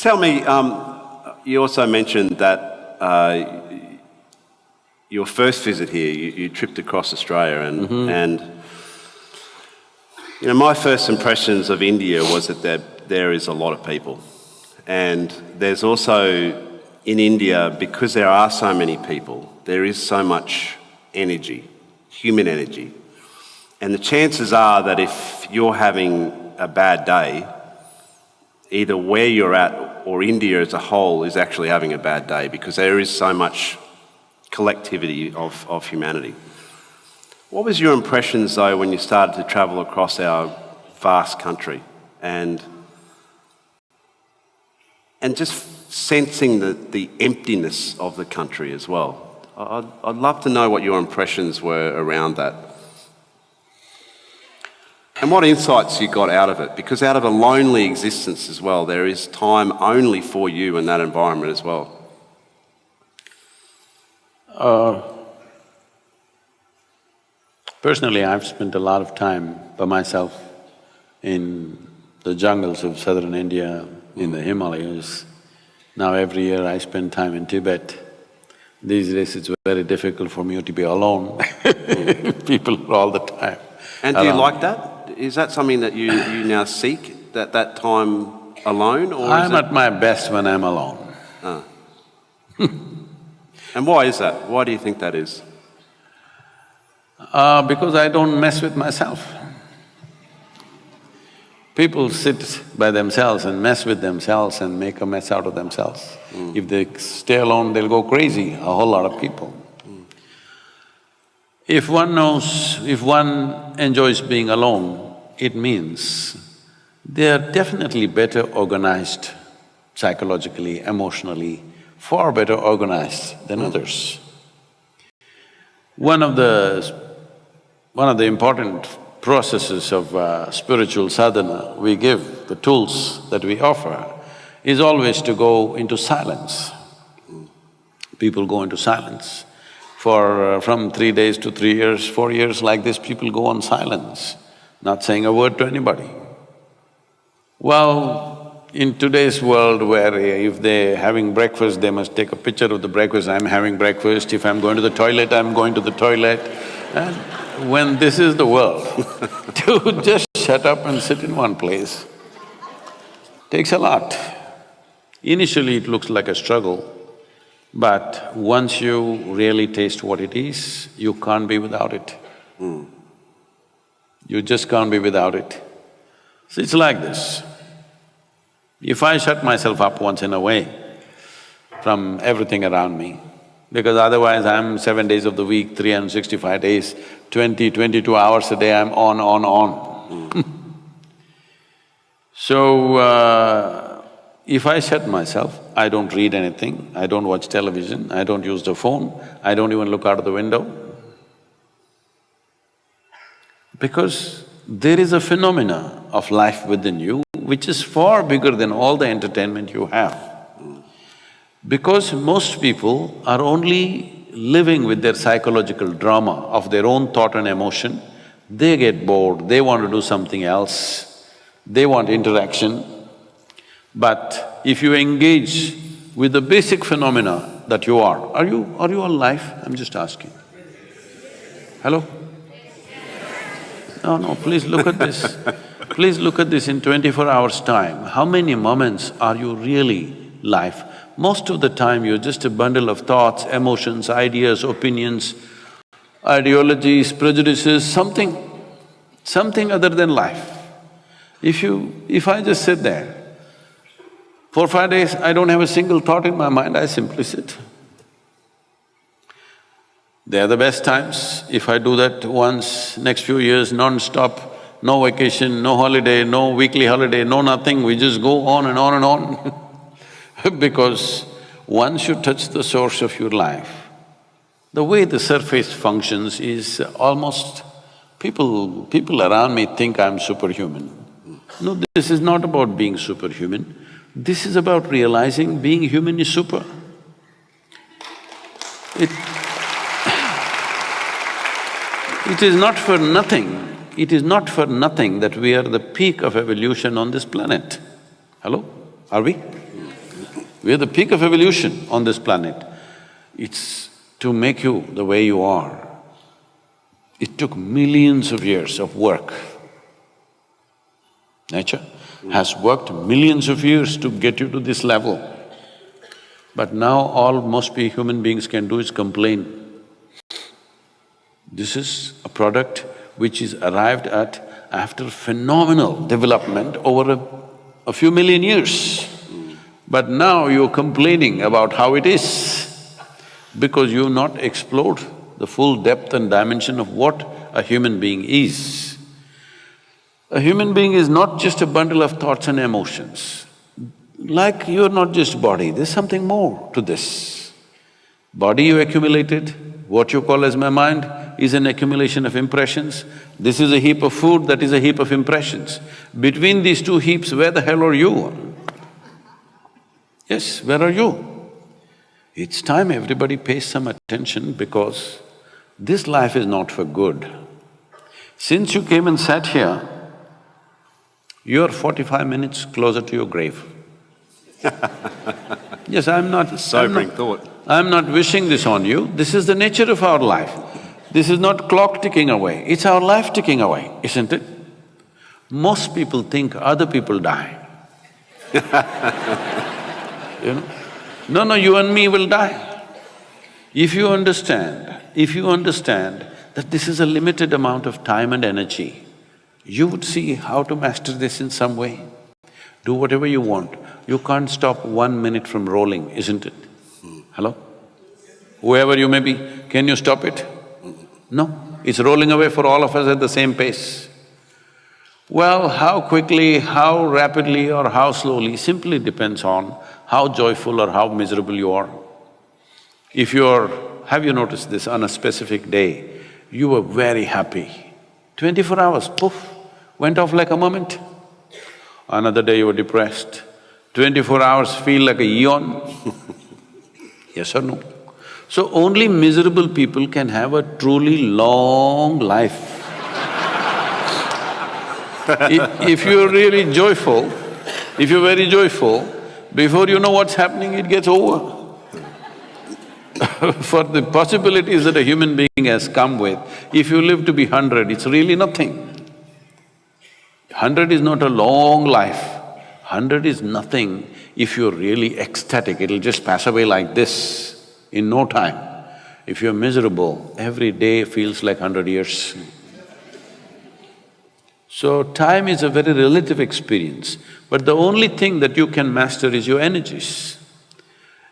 tell me, you also mentioned that your first visit here, you tripped across Australia and you know, my first impressions of India was that there is a lot of people. And there's also, in India, because there are so many people, there is so much energy, human energy. And the chances are that if you're having a bad day, either where you're at or India as a whole is actually having a bad day, because there is so much collectivity of humanity. What was your impressions though when you started to travel across our vast country and just sensing the emptiness of the country as well? I'd love to know what your impressions were around that. And what insights you got out of it, because out of a lonely existence as well, there is time only for you in that environment as well. Personally, I've spent a lot of time by myself in the jungles of southern India, in the Himalayas. Now every year I spend time in Tibet. These days it's very difficult for me to be alone people are all the time. And do you like that? Is that something that you now seek, that time alone, or I'm at my best when I'm alone. Ah. And why is that? Why do you think that is? Because I don't mess with myself. People sit by themselves and mess with themselves and make a mess out of themselves. If they stay alone, they'll go crazy, a whole lot of people. If one enjoys being alone, it means they are definitely better organized psychologically, emotionally, far better organized than others. One of the important processes of spiritual sadhana we give, the tools that we offer, is always to go into silence. People go into silence. From 3 days to 3 years, 4 years like this, people go on silence, not saying a word to anybody. Well, in today's world where if they're having breakfast, they must take a picture of the breakfast, I'm having breakfast, if I'm going to the toilet, I'm going to the toilet. And when this is the world, to just shut up and sit in one place takes a lot. Initially it looks like a struggle, but once you really taste what it is, you can't be without it. You just can't be without it. So it's like this. If I shut myself up once in a way from everything around me, because otherwise I'm 7 days of the week, 365 days, 22 hours a day, I'm on. So, if I shut myself, I don't read anything, I don't watch television, I don't use the phone, I don't even look out of the window. Because there is a phenomena of life within you which is far bigger than all the entertainment you have. Because most people are only living with their psychological drama of their own thought and emotion, they get bored, they want to do something else, they want interaction. But if you engage with the basic phenomena that you are you alive? I'm just asking. Hello? No, please look at this. Please look at this in 24 hours' time. How many moments are you really live? Most of the time you're just a bundle of thoughts, emotions, ideas, opinions, ideologies, prejudices, something other than life. If I just sit there, 4 or 5 days, I don't have a single thought in my mind, I simply sit. They are the best times. If I do that once, next few years, non-stop, no vacation, no holiday, no weekly holiday, no nothing, we just go on and on and on because once you touch the source of your life, the way the surface functions is almost… People around me think I'm superhuman. No, this is not about being superhuman. This is about realizing being human is super. It is not for nothing that we are the peak of evolution on this planet. Hello? Are we? We are the peak of evolution on this planet. It's to make you the way you are. It took millions of years of work. Nature has worked millions of years to get you to this level. But now all human beings can do is complain. This is a product which is arrived at after phenomenal development over a few million years. But now you're complaining about how it is because you've not explored the full depth and dimension of what a human being is. A human being is not just a bundle of thoughts and emotions. Like you're not just body, there's something more to this. Body you accumulated, what you call as my mind, is an accumulation of impressions. This is a heap of food, that is a heap of impressions. Between these two heaps, where the hell are you? Yes, where are you? It's time everybody pays some attention because this life is not for good. Since you came and sat here, you're 45 minutes closer to your grave. Yes, I'm not… Sobering thought. I'm not wishing this on you, this is the nature of our life. This is not clock ticking away, it's our life ticking away, isn't it? Most people think other people die. You know? No, you and me will die. If you understand that this is a limited amount of time and energy, you would see how to master this in some way. Do whatever you want. You can't stop 1 minute from rolling, isn't it? Hello? Whoever you may be, can you stop it? No, it's rolling away for all of us at the same pace. Well, how quickly, how rapidly or how slowly simply depends on how joyful or how miserable you are. If you're… have you noticed this, on a specific day, you were very happy, 24 hours, poof, went off like a moment. Another day you were depressed, 24 hours feel like a eon. Yes or no? So only miserable people can have a truly long life. If you're really joyful, if you're very joyful, before you know what's happening, it gets over. For the possibilities that a human being has come with, if you live to be 100, it's really nothing. 100 is not a long life, 100 is nothing if you're really ecstatic, it'll just pass away like this in no time. If you're miserable, every day feels like 100 years. So time is a very relative experience, but the only thing that you can master is your energies.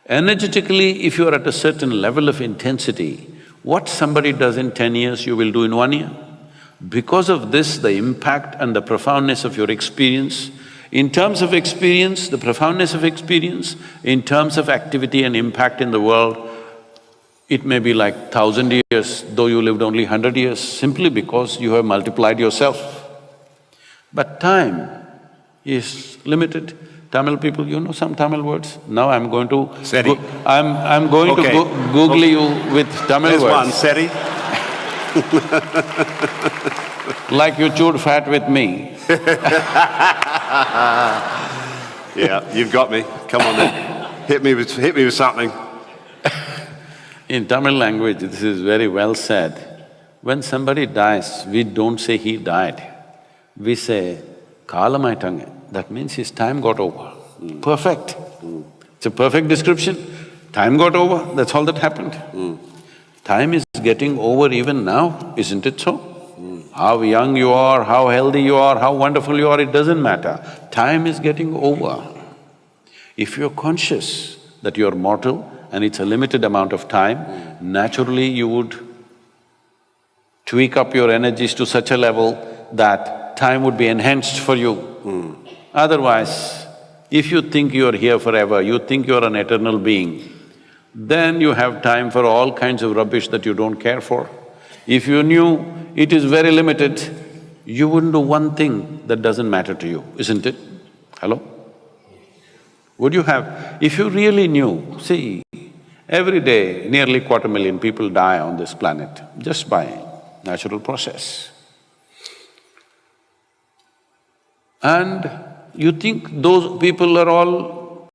Energetically, if you are at a certain level of intensity, what somebody does in 10 years, you will do in 1 year. Because of this, the impact and the profoundness of your experience, in terms of experience, the profoundness of experience, in terms of activity and impact in the world, it may be like 1,000 years, though you lived only 100 years, simply because you have multiplied yourself. But time is limited. Tamil people, you know some Tamil words? Now I'm going to… Seri. I'm going to Google you with Tamil There's words. one, Seri. Like you chewed fat with me. Yeah, you've got me. Come on then. Hit me with something. In Tamil language, this is very well said. When somebody dies, we don't say he died. We say, kalamaitange. That means his time got over. Perfect. It's a perfect description. Time got over, that's all that happened. Time is getting over even now, isn't it so? How young you are, how healthy you are, how wonderful you are, it doesn't matter. Time is getting over. If you're conscious that you're mortal and it's a limited amount of time, naturally you would tweak up your energies to such a level that time would be enhanced for you. Otherwise, if you think you're here forever, you think you're an eternal being, then you have time for all kinds of rubbish that you don't care for. If you knew it is very limited, you wouldn't do one thing that doesn't matter to you, isn't it? Hello? Would you have… if you really knew, see, every day nearly 250,000 people die on this planet just by natural process. And you think those people are all